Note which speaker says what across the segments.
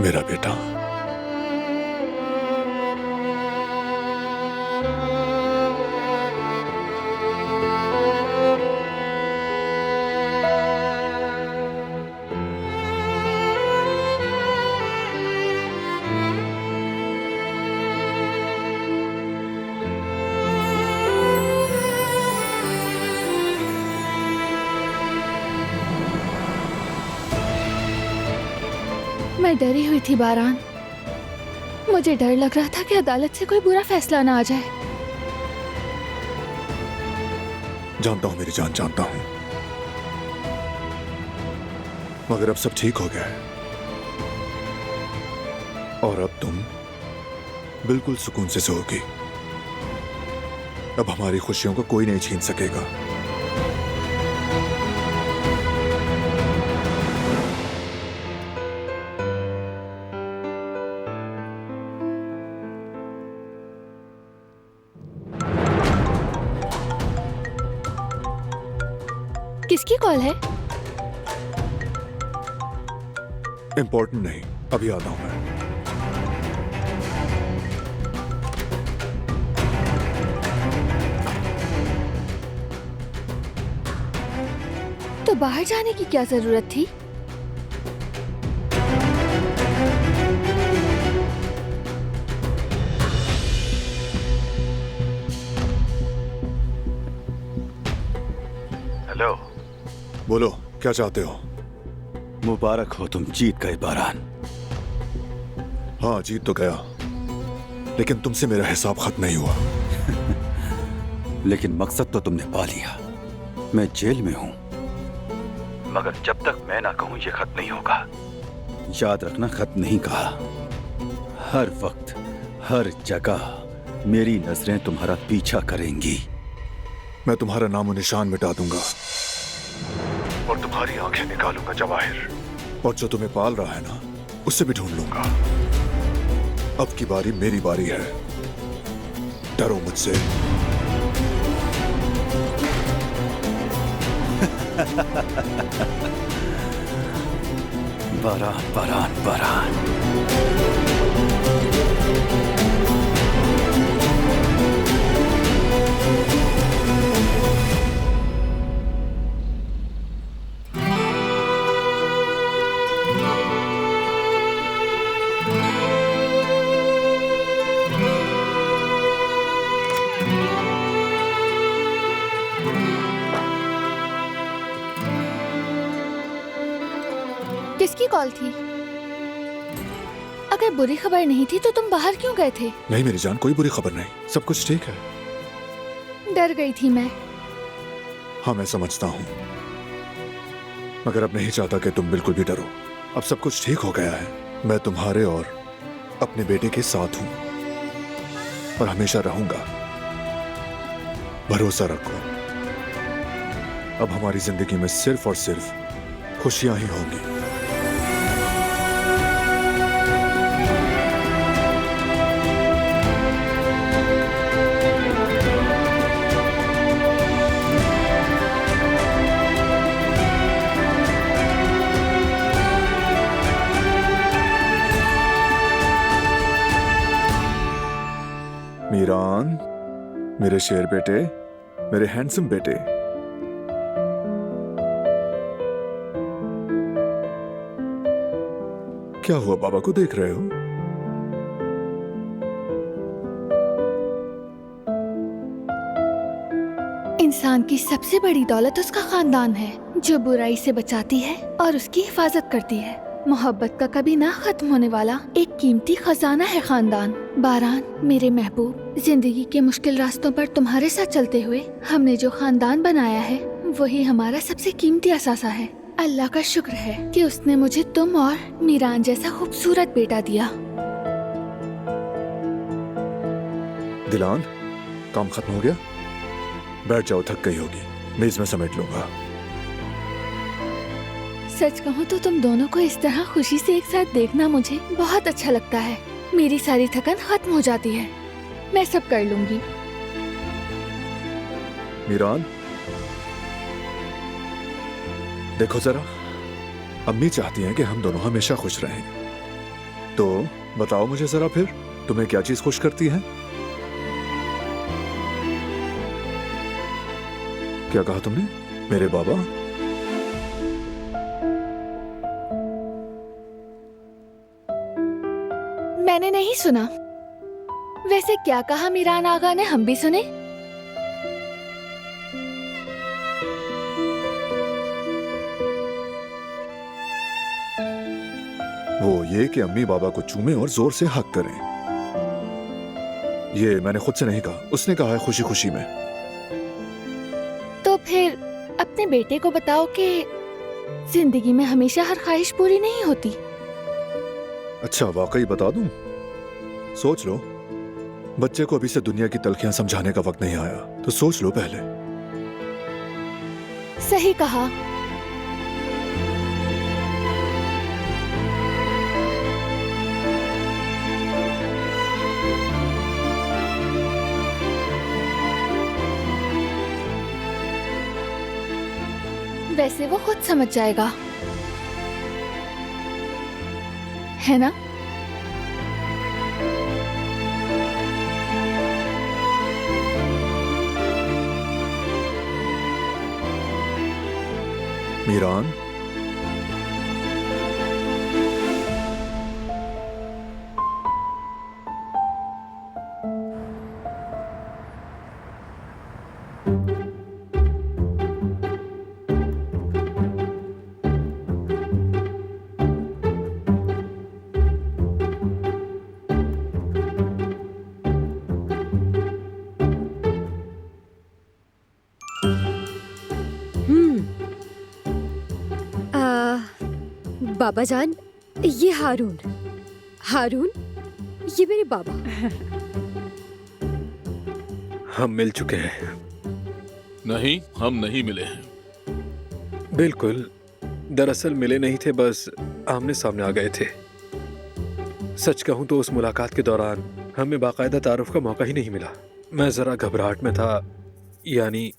Speaker 1: मेरा बेटा।
Speaker 2: मैं डरी हुई थी बारान। मुझे डर लग रहा था कि अदालत से कोई बुरा फैसला ना आ जाए।
Speaker 1: जानता हूं मेरी जान, जानता हूं, मगर अब सब ठीक हो गया है और अब तुम बिल्कुल सुकून से सोओगी। अब हमारी खुशियों को कोई नहीं छीन सकेगा।
Speaker 2: किसकी कॉल है?
Speaker 1: इंपॉर्टेंट नहीं, अभी आता हूं मैं।
Speaker 2: तो बाहर जाने की क्या जरूरत थी?
Speaker 3: हेलो।
Speaker 1: बोलो, क्या चाहते हो?
Speaker 3: मुबारक हो, तुम जीत गए बारान।
Speaker 1: हाँ, जीत तो गया, लेकिन तुमसे मेरा हिसाब खत्म नहीं हुआ।
Speaker 3: लेकिन मकसद तो तुमने पा लिया। मैं जेल में हूं, मगर जब तक मैं ना कहूं ये खत्म नहीं होगा। याद रखना, खत्म नहीं कहा। हर वक्त, हर जगह मेरी नजरें तुम्हारा पीछा करेंगी।
Speaker 1: मैं तुम्हारा नामो निशान मिटा दूंगा और तुम्हारी आंखें निकालूंगा जवाहिर। और जो तुम्हें पाल रहा है ना, उसे भी ढूंढ लूंगा। अब की बारी मेरी बारी है। डरो मुझसे।
Speaker 3: बारान, बारान, बारान।
Speaker 2: किसकी कॉल थी? अगर बुरी खबर नहीं थी तो तुम बाहर क्यों गए थे?
Speaker 1: नहीं मेरी जान, कोई बुरी खबर नहीं, सब कुछ ठीक है।
Speaker 2: डर गई थी मैं।
Speaker 1: हाँ मैं समझता हूँ, मगर अब नहीं चाहता कि तुम बिल्कुल भी डरो। अब सब कुछ ठीक हो गया है। मैं तुम्हारे और अपने बेटे के साथ हूं और हमेशा रहूंगा। भरोसा रखो, अब हमारी जिंदगी में सिर्फ और सिर्फ खुशियां ही होंगी। मीरान, मेरे शेर बेटे, मेरे हैंडसम बेटे। क्या हुआ, बाबा को देख रहे हो?
Speaker 2: इंसान की सबसे बड़ी दौलत उसका खानदान है, जो बुराई से बचाती है और उसकी हिफाजत करती है। मोहब्बत का कभी ना खत्म होने वाला एक कीमती खजाना है खानदान। बारान, मेरे महबूब, जिंदगी के मुश्किल रास्तों पर तुम्हारे साथ चलते हुए हमने जो खानदान बनाया है वही हमारा सबसे कीमती असासा है। अल्लाह का शुक्र है कि उसने मुझे तुम और मीरान जैसा खूबसूरत बेटा दिया।
Speaker 1: दिलान, काम खत्म हो गया? बैठ जाओ, थक गई होगी, मेज में समेट लूंगा।
Speaker 2: सच कहूँ तो तुम दोनों को इस तरह खुशी से एक साथ देखना मुझे बहुत अच्छा लगता है। मेरी सारी थकान खत्म हो जाती है। मैं सब कर लूंगी।
Speaker 1: मीरान, देखो जरा, अम्मी चाहती हैं कि हम दोनों हमेशा खुश रहें। तो बताओ मुझे जरा फिर, तुम्हें क्या चीज खुश करती है? क्या कहा तुमने? मेरे बाबा?
Speaker 2: मैंने नहीं सुना। वैसे क्या कहा मीरान आगा ने, हम भी सुने।
Speaker 1: वो ये कि अम्मी बाबा को चूमे और जोर से हक करें। ये मैंने खुद से नहीं कहा, उसने कहा है खुशी खुशी में।
Speaker 2: तो फिर अपने बेटे को बताओ कि जिंदगी में हमेशा हर ख्वाहिश पूरी नहीं होती।
Speaker 1: अच्छा, वाकई बता दूं? सोच लो, बच्चे को अभी से दुनिया की तलखियां समझाने का वक्त नहीं आया, तो सोच लो पहले।
Speaker 2: सही कहा। वैसे वो खुद समझ जाएगा, है ना?
Speaker 1: मीरान,
Speaker 4: बाबा जान, ये हारून। हारून, ये मेरे बाबा।
Speaker 5: हम मिल चुके हैं।
Speaker 6: नहीं, हम नहीं मिले हैं।
Speaker 5: बिल्कुल, दरअसल मिले नहीं थे, बस आमने सामने आ गए थे। सच कहूं तो उस मुलाकात के दौरान हमें बाकायदा तारुफ का मौका ही नहीं मिला। मैं जरा घबराहट में था, यानी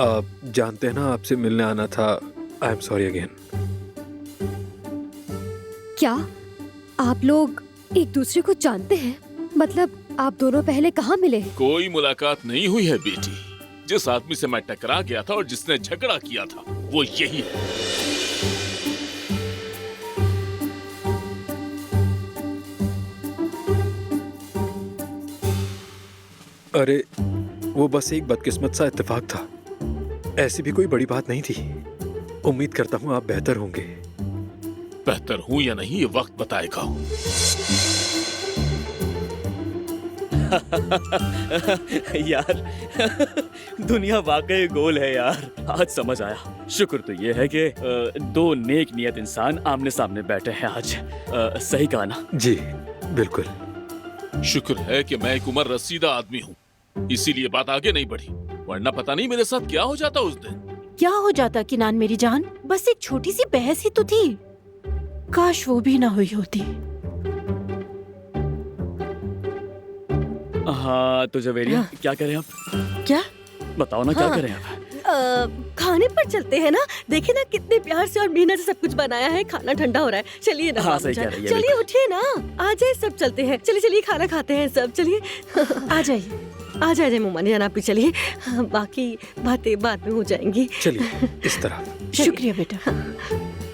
Speaker 5: आप जानते हैं ना, आपसे मिलने आना था। I am sorry again.
Speaker 4: क्या आप लोग एक दूसरे को जानते हैं? मतलब आप दोनों पहले कहाँ मिले?
Speaker 6: कोई मुलाकात नहीं हुई है बेटी। जिस आदमी से मैं टकरा गया था और जिसने झगड़ा किया था, वो यही है।
Speaker 5: अरे, वो बस एक बदकिस्मत सा इत्तेफाक था, ऐसी भी कोई बड़ी बात नहीं थी। उम्मीद करता हूँ आप बेहतर होंगे।
Speaker 6: बेहतर हूँ या नहीं, ये वक्त बताएगा।
Speaker 7: यार दुनिया वाकई गोल है यार, आज समझ आया। शुक्र तो ये है कि दो नेक नियत इंसान आमने सामने बैठे हैं आज। सही कहा ना?
Speaker 5: जी बिल्कुल।
Speaker 6: शुक्र है कि मैं एक उम्र रसीदा आदमी हूँ, इसीलिए बात आगे नहीं बढ़ी, वरना पता नहीं मेरे साथ क्या हो जाता उस दिन।
Speaker 8: क्या हो जाता किनान मेरी जान? बस एक छोटी सी बहस ही तो थी, काश वो भी ना हुई होती।
Speaker 7: हाँ तो जवेरिया, क्या करें अब?
Speaker 8: क्या?
Speaker 7: बताओ ना, क्या करें अब?
Speaker 8: खाने पर चलते हैं ना। देखे ना कितने प्यार से और मेहनत से सब कुछ बनाया है, खाना ठंडा हो रहा है। चलिए ना।
Speaker 7: हाँ, सही कह रही है।
Speaker 8: चलिए उठिए ना, आ जाए, सब चलते हैं। चलिए चलिए, खाना खाते हैं सब। चलिए आ जाइए, आ जाइए मुमानी जान, आप भी चलिए। बाकी बातें बाद में हो जाएंगी।
Speaker 5: चलिए इस तरह।
Speaker 8: शुक्रिया बेटा।